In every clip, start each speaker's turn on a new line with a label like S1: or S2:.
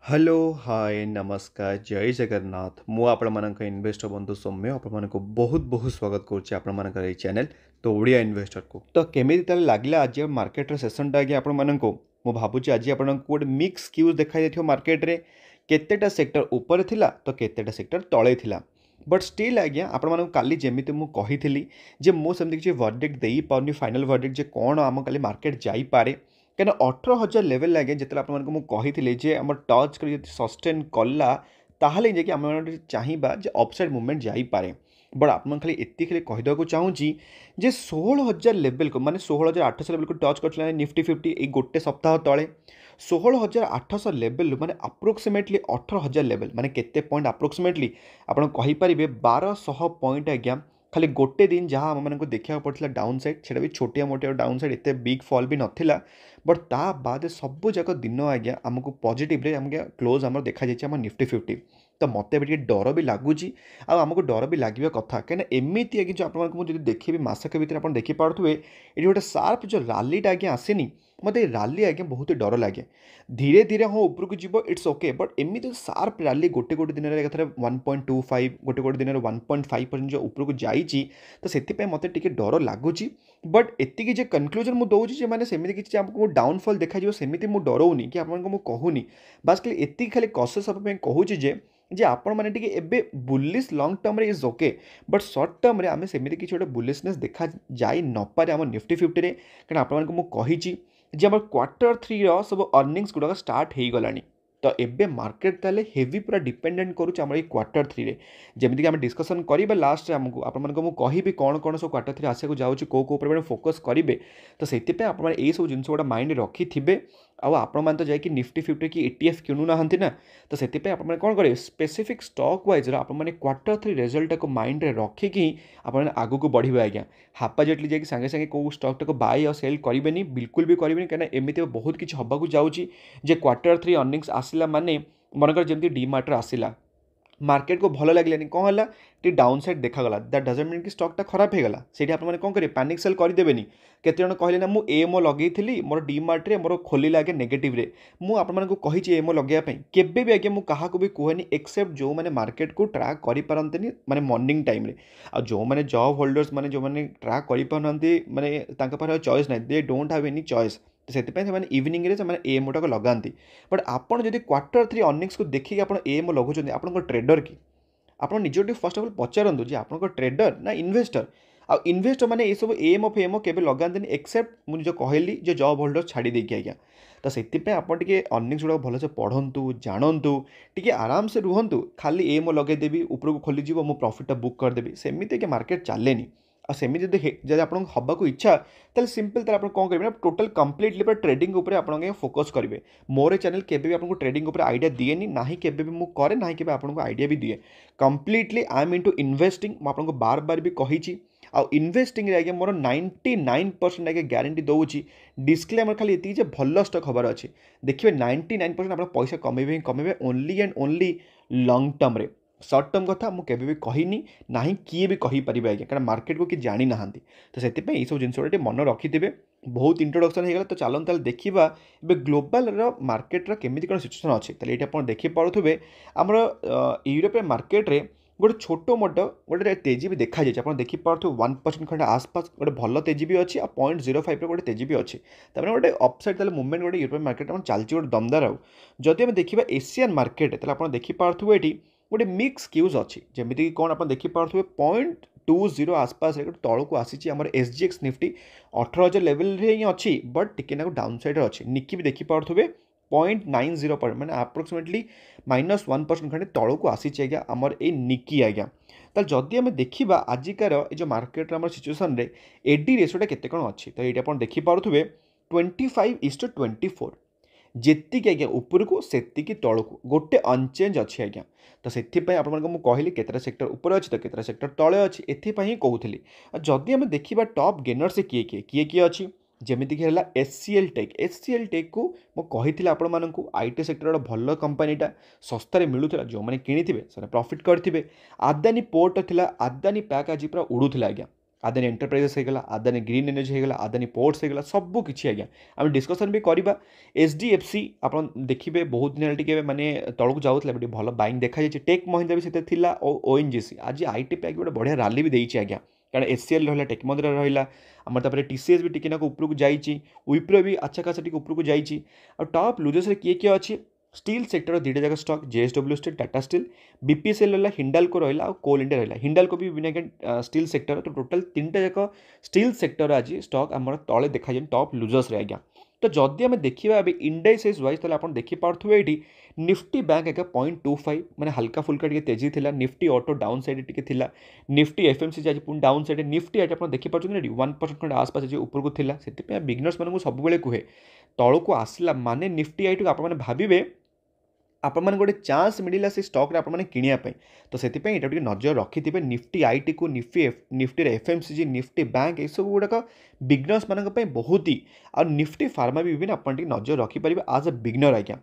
S1: Hello hi नमस्कार जय जगन्नाथ मु आपण मानक इन्वेस्टर बंधु सौम्य आपण मानक बहुत बहुत स्वागत करुच्ची आपण मानक ए चैनल तो ओडिया इन्वेस्टर को तो केमिति ताले लागला आज मार्केट रे सेशन टा आगे आपण मानक मु भाबुची आज आपण को गोटे मिक्स क्यूज देखा जाइथियो मार्केट रे केतेटा सेक्टर ऊपर थिला तो केतेटा सेक्टर तळे थिला बट स्टिल आज्ञा आपण मानक काली जेमिति मु कहिथिली जे मु सेमति किछि वर्डिक्ट देई पाउनी फाइनल वर्डिक्ट जे कोन आम काली मार्केट जाई पारे कहीं 18,000 लेवल लगे जिते आपको जे आम टच कर सस्टेन कला ताहले जाकि आम चाहिए जे अपसाइड मुवमेंट जापे बट आप खाली एति खाली कहीदेक चाहूँगी जे 16,000 लेवल को माने 16,800 लेवल को टच कर निफ्टी 50 ये गोटे सप्ताह तले 16,800 लेवल माने अप्रोक्सीमेटली 18,000 लेवल माने केते पॉइंट अप्रोक्सीमेटली आप कहींपारे 1200 पॉइंट आज्ञा खाली गोटे दिन जहाँ आम मानक देखा पड़ा डाउन साइड से भी छोटिया मोटिया डाउन साइड एत बिग फॉल भी नाला बट ता बाद सब जाक दिन आज्ञा आमको पॉजिटिव रे आम क्लोज आम देखा जाए निफ्टी 50 तो मत भी डर भी लगुच आमको डर भी लगे कथा कहीं एमती जो आपको देखिए मसक भितर आप देखिपे ये गोटे सार्प जो रालीटा आज्ञा आसेनी मत राली आज्ञा बहुत डर लगे धीरे धीरे हाँ उपरको जीव इट्स ओके बट एमती सार्प राली गोटे गोटे दिन में 1.25 गोटे गोटे दिन में 1.5% जो उपरको जाइए तो से मत टे डर लगुच बट एति जे कनक्लूजन मुझे दूसरी मैंने सेमती किसी आमको डाउनफॉल देखा सेमती मुझे डराऊनी कि आपको कहूनी बास खाली एति खाली कसेस कहूँ जे आपण मैंने टी एबे बुलिश लॉन्ग टर्म रे is okay but short term रे आमे सेमिति किछि गोटे बुलिशनेस देखा जाई न पारे आम निफ्टी 50 रे कारण आपण मानक मु कहिछि जे हमर क्वार्टर 3 रो सब अर्निंग्स गुडा स्टार्ट हेई गलानी तो एबे मार्केट ताले हेवी पूरा डिपेंडेंट करूछ हमर क्वार्टर 3 रे जेमिति कि हम डिस्कशन करिबा लास्ट रे हमको आपण मानक मु कहिबी कोन कोन सब क्वार्टर 3 आसे को जाउछ को ऊपर फोकस करिवे तो सेति पे आपण माने एई सब जिंस गोडा माइंड रखी थिबे आपण मान तो जाकि निफ्टी 50 की ETF किणु ना तो से आपने कौन करेंगे स्पेसिफिक स्टॉक वाइज आपने क्वार्टर 3 रिजल्ट को माइंड रे रखिकी आपने आगू को बढ़े आज्ञा हापाजेटली जाकि सांगे सांगे कौ स्टॉक को बाय और सेल करेंगे बिल्कुल भी करेंगे कहीं एमती बहुत किसी हवाक जाऊँगी जे क्वार्टर 3 अर्निंग्स आसला माने मनकर जमी डीमार्ट आसला मार्केट को भल लगे कौन है टी डाउन साइड देखा दैट डजंट मीन कि स्टॉकटा खराब होगा से आपने कौन करेंगे पैनिक सेल करदेवेनि केते जन कहले ना मु एमओ लगेइथिली मोर डीमार्ट रे मोर खोली लागे नेगेटिव रे मु आपण मानक कहिछि एमओ लगेया पई केबे भी आगे मु काहा को भी कहनी एक्सेप्ट जो माने मार्केट को ट्रैक करि पारंतनी माने मॉर्निंग टाइम रे आ जो माने जॉब होल्डर्स माने जो माने ट्रैक करि पारंती माने तांका पारे चॉइस नै they don't have any choice तो से इवनिंग रे से एमओटा को लगाती बट आपड़ जब क्वार्टर 3 अर्निंग्स को देखिए आप एमओ लगुच आप ट्रेडर कि आप निजे फर्स्ट अफ ऑल पचारतु जे आप ट्रेडर ना इन्वेस्टर आ इन्वेस्टर मैंने ये सब एमओ फेमओ के लगाते एक्सेप्ट मुझे कहली जो जॉब होल्डर छाड़ी देकी आज्ञा तो से आपके अर्निंग्स गुड़ा भलसे पढ़ु जानतु टी आराम से रुहतु खाली एमओ लगेदेवी उपरको खोलीज मो प्रॉफिट बुक करदेवी सेमती मार्केट चलेनी आ सेमि जब आप हवाक इच्छा तेल सिंपल तेल आप कौन करेंगे टोटल कम्प्लीटली पूरा ट्रेडिंग उपर आप फोकस करेंगे मोर चैनल केबे भी आपको ट्रेडिंग उपर आइडिया दिएनी ना ही केबे भी मुझे करे ना कि आपको आइडिया भी दिए completely I am into investing आपको बार बार भी कही आउ इन्वेस्टिंग आगे मोर 99% आगे ग्यारंटी दूसरी डिस्क्लेमर खाली ये भल स्टॉक हबार अच्छे देखिए 99% आप पैसा कमेबे ही कमेबे only and only long term रे सर्ट टर्म कथा मुझे केबे भी कहनी ना किए भी कहीपर आज्ञा कारण मार्केट को कि जानी ना तो से सब जिन मन रखिथे बहुत इंट्रोडक्शन हो गला तो चलते देखा ए ग्लोबाल मार्केट केमी कौन सिचुएसन अच्छे ये आप देखिपे आमर यूरोपियन मार्केट रे गोटे छोट मोट गोटे तेजी भी देखा जाए आप देखिपे 1% खंडे आसपास गोटे भल तेजी भी अच्छी 0.05 गोटे तेजी भी अच्छे तमें गोटे अपसाइड मुवमेंट गोटे यूरोपियन मार्केट चलती गोटे दमदार आदि आम देखा एशियन मार्केट आप देखिपे ये गोटे मिक्स क्यूज अच्छी जमीक कौन आप देखिपे 0.20 आसपास तौर को आसी आम SGX निफ्टी 18,000 लेवल ही अच्छी बट टिके डाउन साइड अच्छी निकी भी देखिपे 0.90 पर मैंने आप्रोक्सीमेटली -1% खंडे तौर को आसी आज्ञा आमर ए निकी आज्ञा तो जदि आम देखा आजिकार ये मार्केट आम सिचुएसन रे एडी रेसोटा केते कौन अच्छी तो ये देखिपे 25:24 जेतिक आज्ञा उपरको सेतिकी तौक गोटे अनचेंज अच्छी आज्ञा तो से आपको कहली केतटा सेक्टर ऊपर अच्छी तो केतटा सेक्टर तले अच्छी एथपाई कहूली जदि आम देखा टॉप गेनर से किए किए अच्छी जमीक है SCL टेक को मुझे आपण मानक IT सेक्टर भल कंपनीटा सस्तार मिलूला जो मैंने किनी से प्रॉफिट करते आदानी पोर्ट थिला आदानी पैक आज पूरा उड़ूला आज्ञा आदानी एंटरप्राइजेस होगा, आदानी ग्रीन एनर्जी होगा, आदानी पोर्ट्स होगा, सब किसी आज्ञा आम डिस्कसन भी करवा। एचडीएफसी आप देखिए बहुत दिन टे माने तौक जाऊला भल बाइंग देखा जाए। टेक महिंद्रा भी से थिला और ओएनजीसी आज आईटी पैक गोटे बढ़िया राली भी देती आज्ञा, कारण एचसीएल रहा, टेक महिंद्रा रहा, आम तापर टीसीएस भी टिके उपरको जाइए, विप्रो भी अच्छा खासा टी उपरको जाइए। टॉप लुजर्स किए किए अच्छी स्टील सेक्टर दुईटा जाक stock JSW steel, Tata steel, BPSL रहा, हिंडाल्को रहा और कोल इंडिया रहा। हिंडाल्को भी विना स्टील सेक्टर, तो टोटाल तीनटा जाक स्टील सेक्टर आज स्टॉक आम तले देखा जाए टॉप लुजर्स आज्ञा। तो जदि आम देखा इंडेक्स वाइज तो आप देखिपे ये निफ्टी बैंक एक 0.25 मैंने हल्का फुल्का टी तेजी थी। Nifty auto down side T थी, निफ्टी एफएमसीजी आज पुणी डाउन साइड, निफ्टी आज आप देखिपे 1% खंड आसपास आज उपरको थी। से बिगनर्स मानक सब कहे तौक आसला माने निफ्टी आई आप भावे आपण गोटे चान्स मिलला से स्टॉक रे आपण किनिया तो से नजर रखि निफ्टी आईटी को, निफ्टी एफएमसीजी, निफ्टी बैंक ये सब गुड़ाक बिगनर्स मान बहुत ही आ निफ्टी फार्मा भी आप नजर रखिपारे आज अ बिगनर आज्ञा।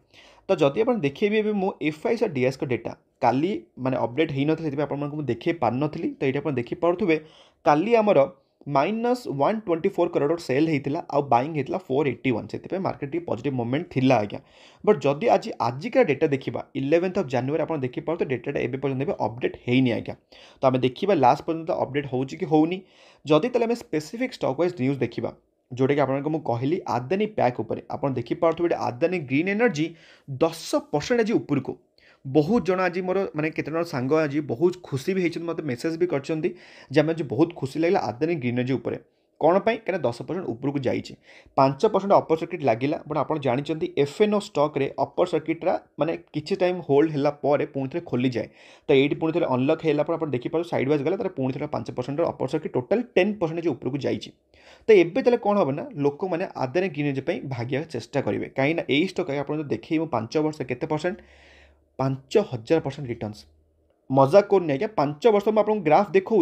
S1: तो जदि आप देखिए मुझे एफआईएस और डीएस का डेटा काली माने अपडेट होना से आपको देखी पार नी, तो ये देखिपे काली आमर -124 करोड़ सेल होता आ बाइंग होता 481 से मार्केट की पॉजिटिव मोमेंट थिला आज्ञा। बट जदि आजिका डेटा देखा 11 जनवरी आप देखिपे तो डेटा एवं पर्यटन अपडेट होनी आज्ञा। तो आम देखा लास्ट पर्यटन अपडेट होनी जदि तेल स्पेसिफिक स्टॉक वाइज न्यूज देखा जोटा कि आपको कहली आदानी पैक उपर आप देखिपे आदानी ग्रीन एनर्जी 10% आज उपरको बहुत जन आज मोर मैंने केते सांग आज बहुत खुशी भी होती, मतलब मेसेज भी कर बहुत खुशी लगे आदानी ग्रीन एनर्जी उपर कौन पाई कहीं 10% उपरको जाइए 5% अपर सर्किट लगे। बट आप जानते एफएनओ स्टॉक रे अपर सर्किट माने किसी टाइम होल्ड है पुणी थे खोली जाए, तो ये पुणी थे अनलक है देखिए साइड वाइज गला पुणी थे 5% अपर सर्किट टोटाल 10% उपरको जाइए। तो एवं कौन हम ना लोक मैंने आदानी ग्रीन एनर्जी भाग्य चेष्टा करेंगे कहीं यही स्टॉक आप देखिए 5 वर्ष केते परसेंट 5000% रिटर्न्स मजाक करनी आज्ञा। 5 वर्ष में आपको ग्राफ देखा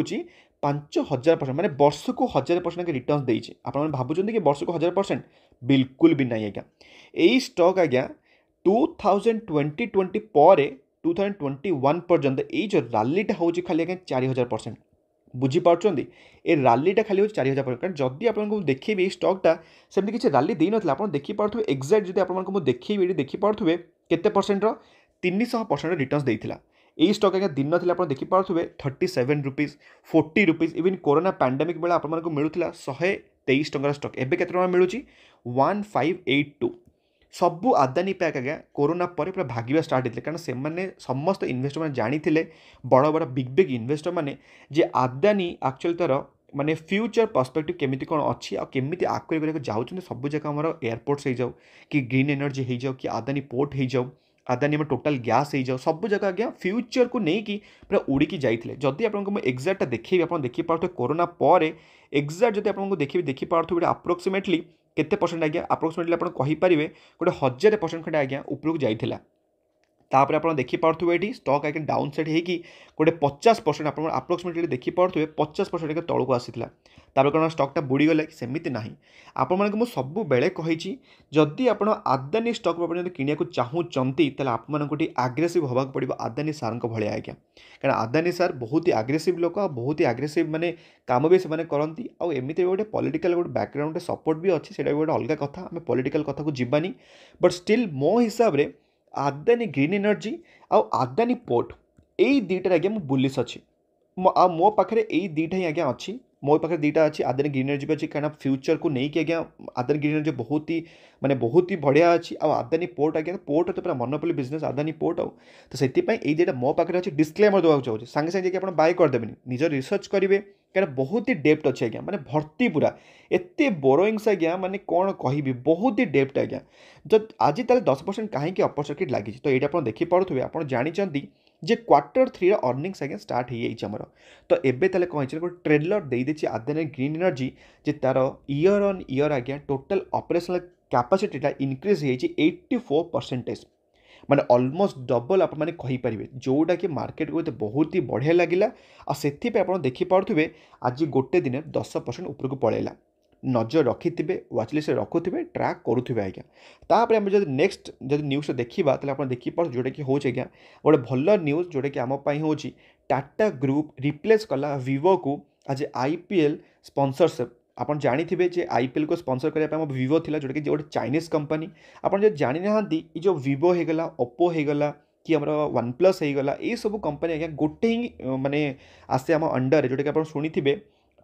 S1: 5000% मैंने वर्ष को 1000% रिटर्न्स देती। आप भावुं कि वर्ष को 1000% बिल्कुल भी नहीं आज्ञा। यही स्टॉक आज्ञा 2020 पर 2021 पर्यंत ये जो रालीटा हो खाली आज्ञा 4000%। बुझीपार्टी ए रालीटा खाली हो 4000%। कारण जदि आपको देखिए स्टॉकटा सेमती किसी राली दे ना आप देखिपे एक्जाक्ट जब आपको देखिए देखिपे केते परसेंट 300% रिटर्न्स देता। यही स्टॉक आज्ञा दिन थी आप देखिपे 37 rupees 40 rupees even corona pandemic बेला आपको मिलूला 123 टंकार स्टॉक एवं केते मिलूँ 1582। सबू आदानी पैक आज्ञा कोरोना पर पूरा भागवा स्टार्ट होते, कारण से समस्त इन्वेस्टर मैंने जानी बड़ बड़ बिग बिग इन्वेस्टर मैंने जे आदानी एक्चुअली तार माने फ्यूचर पर्सपेक्टिव केमिति कौन अच्छी आ केमिति आगे करके जाऊँ सब जगह आम एयरपोर्ट्स हो जाऊ कि ग्रीन एनर्जी हो जाऊ कि आदानी पोर्ट हो जाऊ आदानी में टोटाल गैस हो जाओ सब जगह आज्ञा फ्यूचर को लेकिन पूरा उड़ीकी जाइए। जदि आपको एक्जाक्ट देखिए आप देखिपे कोरोना पर एक्जाक्ट जब आपको देखिपे अप्रोक्सीमेटली केते परसेंट आज्ञा अप्रोक्सीमेटली आप कहींपारे गोटे 1000% खंडे आज्ञा उपरको जाइला। तापर आप देखिपे ये स्टॉक आज्ञा डाउन साइड होगी गोटे 50% आप अप्रोक्सीमेटली देखिपे 50% तौक आसाला। तापर कौन स्टॉकटा बुड़ीगला कि सेमती ना आपण मुझे सब बेले कही जदि आप आदानी स्टॉक किणा चाहूँगी तेल आपको आग्रेसिव होगा पड़ो आदानी सार भाया आज्ञा। कारण आदानी सार बहुत ही आग्रेसिव लोक बहुत ही आग्रेसिव माने काम भी से करती आमती गोटे पॉलिटिकल गोटे बैकग्राउंड सपोर्ट भी अच्छी से गोटे अलग कथा आम पॉलिटिकल कथा को जीवानी। बट स्टिल मो हिसाब से Adani green energy Adani port यही दुईटा आज्ञा बुलिश अच्छी मो पाखे यही दुईटा ही आज्ञा अच्छी मो पाखे दुईटा अच्छी आदानी ग्रीन एनर्जी भी अच्छी कारण फ्यूचर को लेकिन आज्ञा आदानी ग्रीन एनर्जी बहुत ही बढ़िया अच्छी आदानी पोर्ट आज्ञा पोर्ट तो पूरा मोनोपोली बिजनेस आदानी पोर्ट तो से दुईटा मो पाखे अच्छी डिस्क्लेमर देवाक चाहिए सांगे सांगे आप बाय करदेवेनि निज रिसर्च करेंगे कारण बहुत ही डेप्थ अच्छे आज्ञा माने भर्ती पूरा एत बोरोइंग्स आज्ञा माने कौन कहि बहुत ही डेप्थ आज्ञा। जब आज ताले 10% कहीं अपर सर्किट लगी तो ये आप देखिपे आप जानते जे Q3 अर्निंग्स आज्ञा स्टार्ट हो जामर। तो एबे ताले कहीं गोटे ट्रेलर दे देछि आदानी ग्रीन एनर्जी जे तार ईयर ऑन ईयर आज्ञा टोटल ऑपरेशनल कैपेसिटीटा इंक्रीज हो 84% माने ऑलमोस्ट डबल आप मैंने कहींपारे जोटा कि मार्केट को बहुत ही बढ़िया लगिला आ सेथिपे आप देखिपे आज गोटे दिन 10% उपरको पलैला। नजर रखिथे व्वाचलिस्ट रखुथे ट्रैक करुवे आज्ञा। तापर आम जब नेक्स्ट जब न्यूज देखा तो आप देखिपे जोटा कि हो गोटे भल न्यूज जोटा कि आम हो टाटा ग्रुप रिप्लेस कला विवो को आज IPL स्पॉन्सरशिप आप जानी जे IPL को स्पॉन्सर करने विवो थिला जोटा कि गोटे चाइनीज कंपनी आप जो जानी ना जो विवो होगला ओप्पो होगला कि आम वन प्लस होगला ये सब कंपनी आज्ञा गोटे ही माने आसे आम अंडर जोटा कि आप शुणी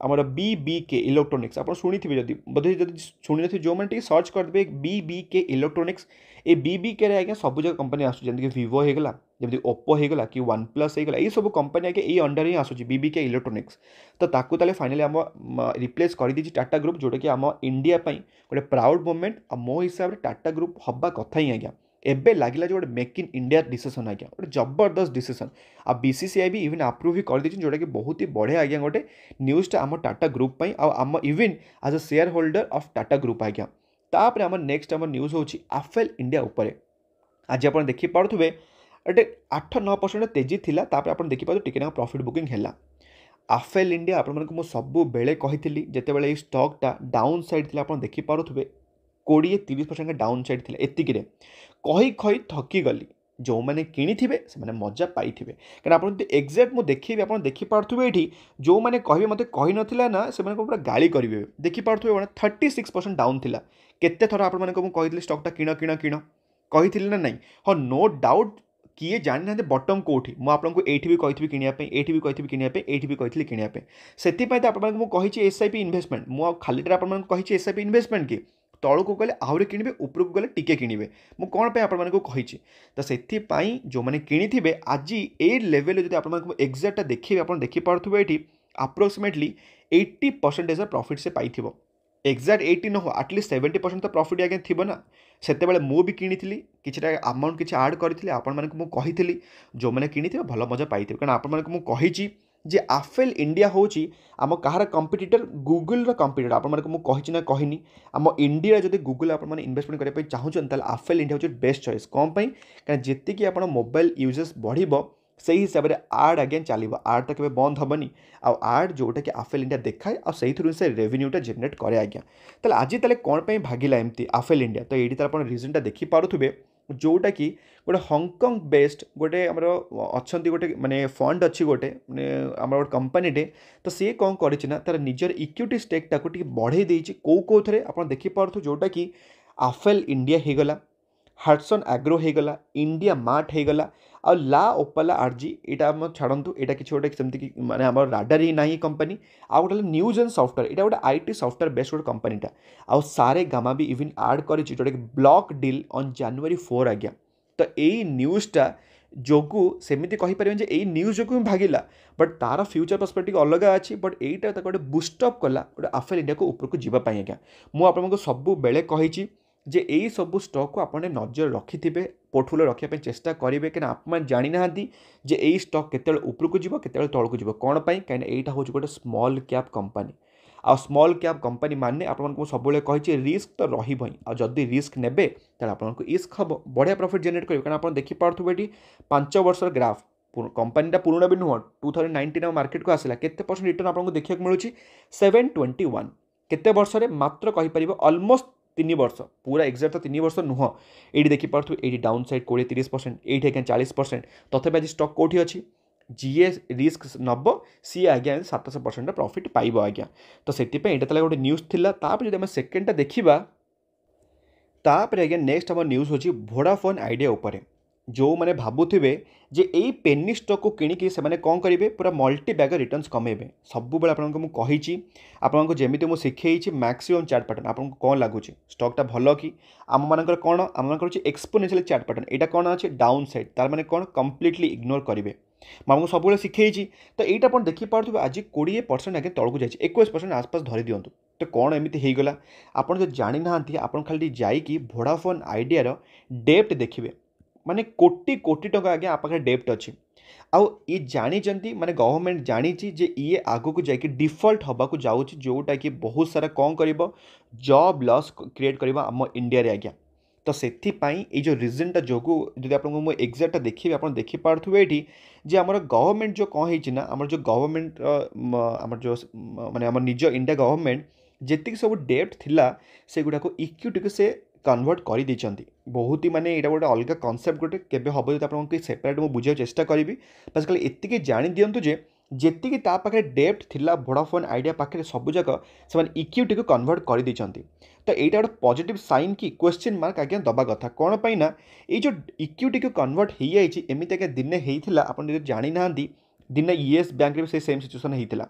S1: आमर BBK इलेक्ट्रोनिक्स आप शुणी जदि बोधे जब शुणी थे जो मैंने सर्च करदे BBK इलेक्ट्रोनिक्स ये BBK रे आज्ञा सब जगह कंपनी आसुच्ची विवो होगला जमी ओप्पो होगला कि वन प्लस होगला ये सब कंपनी आगे ये अंडर ही आसूँ BBK इलेक्ट्रोनिक्स तो ताकू ताले फाइनली आम रिप्लेस कर दी टाटा ग्रुप जोटा कि आम इंडिया गोटे प्राउड मोमेंट आ मो हिसाब से टाटा ग्रुप हवा कथा ही आज्ञा एबे लगे जो मेक इन इंडिया डिसीजन आज्ञा गोटे जबरदस्त डिसीजन आ BCCI भी इवन आप्रुव भी कर जोटा कि बहुत ही बढ़िया आज्ञा गोटे न्यूज़टा आम टाटा ग्रुप आम even as a shareholder of Tata group आज्ञा तापर आम नेक्स्ट आम न्यूज़ हूँ AFL इंडिया उपरे आज आप देखिपे एटे 8-9% तेजी थिला तापर आप देखिपे टिके प्रॉफिट बुकिंग है AFL इंडिया आपको सब बेले कही जिते स्टॉकटा डाउन साइड थी आप देखिपे 20-30% डाउन साइड थी एतिक कही कही थकी गली जो मैंने किणी से मजा पाई कहीं आप एक्जाक्ट मुझे देखी आप देखिपे ये जो मैंने कहे मत कही ना ना से पूरा गाली करेंगे देखिपे 36% डाउन थी केते थर आपको स्टॉकटा किण किण किण कही ना ना हाँ नो डाउट किए जानी ना बटम कौटी मुझे ये भी कही किनापी ये भी कही किनापी ये भी कही किनापी से आपको SIP इन्वेस्टमेंट मुझे खाली आपको SIP इन्वेस्टमेंट कि तौक को गले आहरी किणवे उपरक गले टिके किणवे मु कौन पे आपको कही तो से जो मैंने किणी आज ए लेवल जो आपको एक्जाक्ट देखिए आप देखिपे ये अप्रोक्सीमेटली 80% प्रॉफिट से पाई एक्जाक्ट 80 न हो आटलिस्ट 70% तो प्रॉफिट आगे थी ना से मुझे किनी कि अमाउंट किसी आड करी आपको जो मैंने किणी भल मजा पाई कारण आपको कही जे AFL इंडिया हूँ आम कहार कंपिटिटर गूगल कंपिटिटर आपको ना कहनी आम इंडिया जब गूगल आप इन्वेस्टमेंट करने चाहूँ AFL इंडिया हूँ बेस्ट चॉइस कौन कहीं जी आप मोबाइल यूजेस बढ़ से हिसाब से आड आगे चलो आड तो केवल बंद हेनी आड जोटा कि AFL इंडिया देखाए और से रेवेन्यूटा जेनेट करे आज्ञा ताले आज ताले कौन पे भागिला एमती AFL इंडिया तो ये आप रिजनटा देखिपे जोटा कि गोटे हंगकंग बेस्ड गोटे आमर अच्छा गोटे माने फंड अच्छी गोटे माने आम गोटे कंपनीटे तो सी कौन करना तार निजर इक्विटी स्टेक्टा को बढ़े देती कौ थे आप देखिपे जोटा कि AFL इंडिया होगला हटसन एग्रो होगला इंडिया मार्ट होगला आ ला ओपाला आरजी यहाँ छाड़ू यहाँ किसी गोटे सेमती माने आम राडार ही ना कंपनी आ गोटे न्यूज एंड सॉफ्टवेयर यहाँ गोटे IT सॉफ्टवेयर बेस्ड गोटे कंपनीटा आउ सारे गामा भी इवन आड कर जोटा कि ब्लॉक डील ऑन January 4 आज्ञा तो यही न्यूज़टा जोगु सेमती कहीपर यही न्यूज जो भागिला बट तार फ्यूचर पर्सपेक्टिव अलग अच्छी बट यहीटा गोटे बुस्टअप कला गोटे AFL इंडिया को उपरको जावाई आज्ञा मुझे सब बेले कही जे यही सब स्टॉक को आपने नजर रखि पोर्टफोलियो रखापी चेष्टा करेंगे कहीं आप जानी ना जे यही स्टॉक केत उपरको केत तौक जी कौन कहीं यहाँ हूँ गोटे स्मॉल कैप कंपनी आ स्मॉल कैप कंपनी माने आपको सब कही रिस्क तो रही आदि रिस्क ने आपको इस्क हम बढ़िया प्रॉफिट जनरेट करेंगे कारण आप देखिपे ये 5 वर्ष ग्राफ कंपनीटा पुराना भी नुह 2019 मार्केट को आसला केते % रिटर्न आपको देखा मिलूँ 721 केते वर्ष मात्र कहीपर अलमोस्ट 3 वर्ष पूरा एक्जाक्ट तो 3 वर्ष नुह ये देखिपे ये डाउन साइड 20-30% ये 40% तथापि आज स्टॉक कौटी अच्छी जीए रिस्क नब सी आज्ञा 700% प्रॉफिट पाइब आज्ञा तो से यहाँ गोटे न्यूज़ थिला तापर जब सेकेंडटा देखा तापर आज्ञा नेक्स्ट आम न्यूज़ हूँ वोडाफोन आइडिया उपरे जो मैंने भावुवे जे यही पेनी स्टॉक को किणिकी से कौन करेंगे पूरा मल्टी बैगर रिटर्न्स कमेबे सब आपको मुझे आपको जमी मुझे शिखई मैक्सिमम चार्ट पैटर्न आपको कौन लगुच स्टॉकटा भल कि आम मानकर कौन आम एक्सपोनेंशियल चार्ट पैटर्न यहाँ कौन अच्छे डाउन साइड तार माने कौन कंप्लीटली इग्नोर करेंगे मुझे सब शिखई तो यहाँ आप देखिपे आज 20% आगे तौक जाए 21% आसपास धरी दिंतु तो कौन एमती होगला आप जो जानी ना आप खाली जाकि वोडाफोन आइडिया डेप्ट देखिए माने कोटी कोटी टंका आगे आप डेप्ट अच्छी आउ ये जानी माने गवर्नमेंट जानी जे ये आगो को जाकि डिफॉल्ट हवा को जाऊँच जोटा कि बहुत सारा कौन कर जॉब लॉस क्रिएट करवा आम इंडिया रे आज्ञा तो से जो रिजनटा जो जब आपको एक्जाक्ट देखिए आप देखिपे ये जे आम गवर्नमेंट जो कौन है आम जो गवर्नमेंट आम जो माने आम निज इंडिया गवर्नमेंट जी सब डेप्ट थिला से गुड़ा को इक्विटी को से कन्वर्ट कर देती बहुत ही माने यहाँ गोटे अलग कनसेप्ट गोटे केवे हम जो आपको सेपरेट मुझे बुझे चेष्टा करी बस खाली एति जानी दिंतु जे जेतिकी ता पाखे डेप्थ थिला वोडाफोन आइडिया पाखे सब जाक से इक्विटी को कन्वर्ट कर देइछंती। तो यहाँ गोटे पॉजिटिव साइन कि क्वेश्चन मार्क आज्ञा दबा कथा कौन पाई ना ये जो इक्विटी को कन्वर्ट हो जाए एमती आज्ञा दिने होता आप जानी ना दिने ईएस बैंक रे से सेम सिचुएसन होता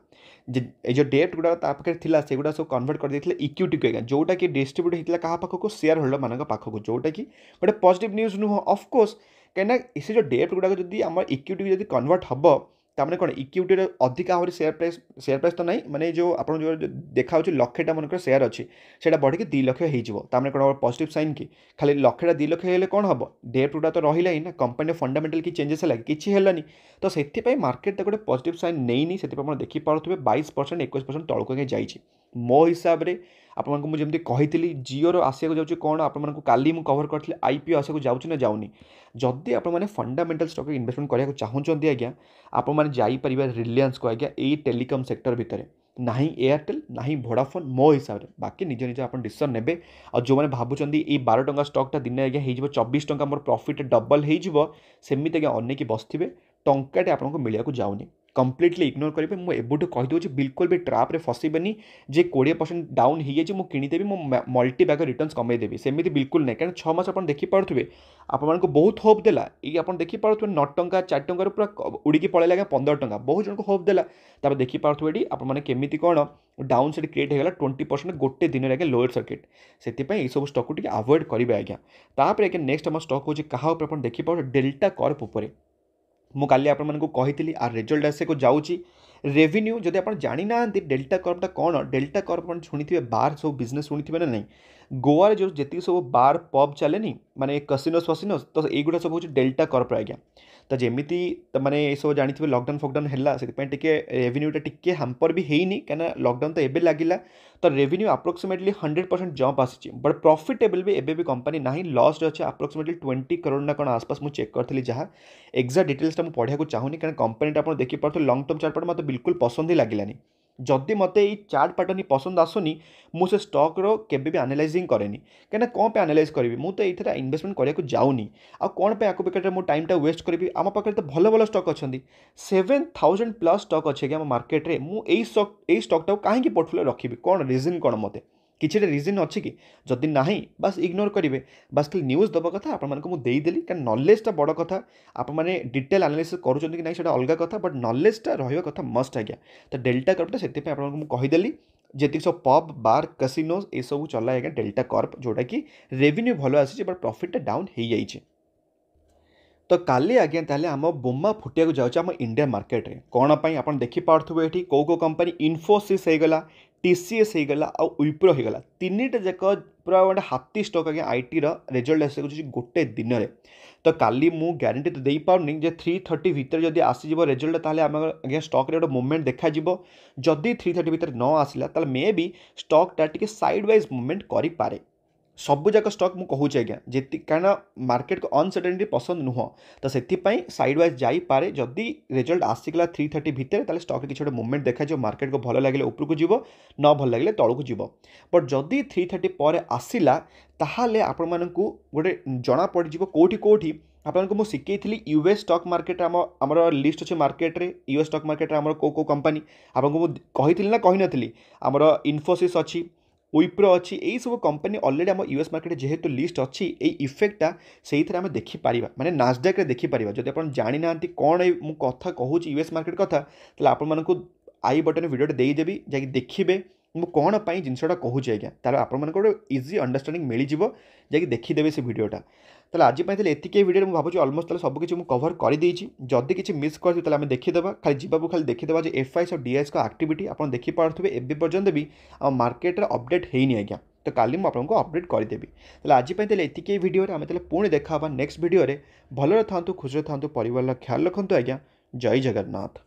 S1: ये जो डेप्ट गुड़ा पाखे थिला से गुड़ा सब कन्वर्ट कर देते इक्विटी को आज्ञा जोटा कि डिस्ट्रीब्यूट होता क्या पाखक शेयर होल्डर मान पाखक जोटा कि गोटे पॉजिटिव न्यूज नुह ऑफकोर्स कहीं से जो डेप्ट गुड़ाक जब आम इक्विटी जब कन्वर्ट हम तामने कौन इक्विटी अधिक आहरी शेयर प्राइस तो नहीं माने जो आप जो देखा लक्षेटा मन शेयर अच्छी से बढ़ी 2 लाख होने कौन पॉजिटिव साइन कि खाली लक्षेटा 2 लाख हेल्ले कौन हम डेप्ट गुड़ा तो रहा ही ना कंपनी फंडामेंटल की चेंजेस है कि हेलानी तो से मार्केट गोटे पॉजिटिव साइन नहीं से देखिपे 22% 21% तौक जाइए मो हिसाब से आपको मुझे कही जिओर आसिया जाऊँ कौन आपको काली मुझे कवर करी आईपीओ आसिया जाऊँ ना जाऊनी जदि आपने फंडामेंटल स्टॉक इन्वेस्टमेंट करने चाहूँगी आज्ञा आपपर रिलायंस को आज्ञा यही टेलीकॉम सेक्टर भितर ना एयरटेल ना वोडाफोन मो हिसाब से बाकी निज निज आप डिसीजन ने और जो मैंने भावुं ये 12 टंका स्टॉकटा दिन आज्ञा हो 24 टंका मोर प्रॉफिट डबल होमती आज्ञा अनेक बसवे टंकाटे आपको मिलने जाऊनी कम्प्लीटली इग्नोर करेंगे मुझे एबुठू कहीदे बिल्कुल भी ट्राप्रे फसबेनी जे 20% डाउन हो जाए किनीदेवी मो मल्टी बैग रिटर्न्स कमेदेवी सेमती बिल्कुल नहीं कहीं 6 मास आप देखिपे आपको बहुत होप देला ये आप देखिपे 9 टंका 4 टंकार पूरा उड़ी पलैला आज्ञा 15 टंका बहुत जन को होप देला तापर देखिपे ये आपमि कौन डाउन साइड क्रिएट होगा 20% गोटे दिन आज्ञा लोअर सर्किट से सब स्टॉक को अवॉइड करेंगे आज्ञा तापर आज्ञा नेक्स्ट आम स्टॉक हो क्या देखिपे डेल्टा कॉर्प उपर मु काली आपको कही आर रिजल्ट आसे को जाऊँगी रेवेन्यू जदि आप जानी ना डेल्टा कॉर्पटा कौन डेल्टा कॉर्प शुणी बार सब बिजनेस शुणी ना नहीं गोवा जो जी सब बार पब चले माने कसिनोस फसिनोस तो युवा सब हूँ डेल्टा कॉर्प आज्ञा तो जमीती मैंने ये सब जानी लॉकडाउन फकडाउन है से रेवेन्यूटा टिके हाम्पर भी होनी कहीं लॉकडाउन तो एबे लगिला तो रेवेन्यू अप्रोक्सीमेटली 100% जंप आसी बट प्रॉफिटेबल भी एबे भी कंपनी ना लॉस अच्छे अप्रोक्सीमेटली 20 करोड़ ना कौन आसपास मुझे चेक करी जहाँ एक्जाक्ट डिटेल्सटा मुझे पढ़ा चाहूनी कहीं कंपनीटा आप देखिपे लंग टर्म चार्ट मतलब बिल्कुल पसंद ही लगिलानी जदि मत ये चार्ट पैटर्न पसंद आसुनी मुझे स्टॉक्र केबे भी एनालाइजिंग करेनी कहीं कौन पे एनालाइज करी मुझे ये इन्वेस्टमेंट करने जाऊनी आ कौन पे आको बेकार मो टाइम वेस्ट करी आम पाखे तो भल भल स्टॉक अच्छा 7,000 प्लस स्टॉक अच्छे आम मार्केट में मुझे स्टॉकटा कहीं पोर्टफोलियो रखी कौन रिजन कौन मत किसी रिजन अच्छी कि जदि ना बस इग्नोर करेंगे बस खाली न्यूज़ दबा कथा आपको मुझेदेली क्या नॉलेजटा बड़ कथा आपने डिटेल एनालिसिस करूँ कि ना अलग कथा बट नॉलेजटा रहा कथा मस्ट आज्ञा तो डेल्टा कॉर्पटा से आपको कहीदेली जी सब पब बार कसिनो ये सब चला आज्ञा डेल्टा कॉर्प जोटा कि रेवेन्यू भल आसी बट प्रॉफिट डाउन हो जाए तो काली आज्ञा ताले आम बोमा फुटिया जाऊँ आम इंडिया मार्केट रे कौन पाई आप देखिपे ये कौ कंपनी इन्फोसिस होगला टीसीएस होगला आ विप्रो होगला तीन टा जाक पूरा गोटे हाथी स्टॉक आज्ञा आईटी रिजल्ट आस गोटे दिन में तो काली मु ग्यारंटी तो दे पारनी जे 330 भितर जब आसीज रिजल्ट ताले आम आज्ञा स्टॉक रे गोटे मूवमेंट देखा जदि 330 भितर न आसला ताले मे बी स्टॉकटा टिके साइड वाइज मूवमेंट करें सबूक स्टॉक मुझे कहूँ आज्ञा जी कहीं मार्केट को अनसर्टेनिटी पसंद नुह तो से साइड वाइज जापे जदि रिजल्ट आसीगला 330 भितर ताले स्टॉक किसी गोटे मूवमेंट देखा मार्केट को भल लगे उपरको जीव न भल लगे तौक जीव बट जदि 330 पर आसला ताहले आपण गोटे जना पड़ कौटी कौटी आपको मुझे शिखई यूएस स्टॉक मार्केट आमर लिस्ट अच्छे मार्केट रे यूएस स्टॉक मार्केट आमर को कंपनी आपको कही ना कही नी आमर इन्फोसिस अच्छी विप्रो अच्छी यही सब कंपनी ऑलरेडी आम यूएस मार्केट जेहेतु लिस्ट अच्छी ये इफेक्टा से आम देखिपर माने नास्डाक देखिपर जब आप जानी ना कौन मु कथा कहूँ यूएस मार्केट कथा तो आपको आई बटन वीडियो देदेवी जा देखिए मु कौन पाई जिनसा कहूँ आज्ञा तार आपको इजी अंडरस्टांडिंग मिल जा देखीदेवे से वीडियोटा ताले आज ये वीडियो मुझे भावुँ अलमोस्ट सबकिछ कवर कर जदि किसी मिस कर देखीदेवा खाली जीवा खाली देखीदेवा एफआईएस और डीआईएस का एक्टिविटी आप देखिपे एवं पर्यंत भी मार्केट अपडेट होनी आज्ञा तो काली मुझे अपडेट करदेवी ताले आज ये वीडियो आम पुणी देखा नेक्स्ट वीडियो भलरे था खुशी था परिवार ख्याल रखु आज्ञा जय जगन्नाथ।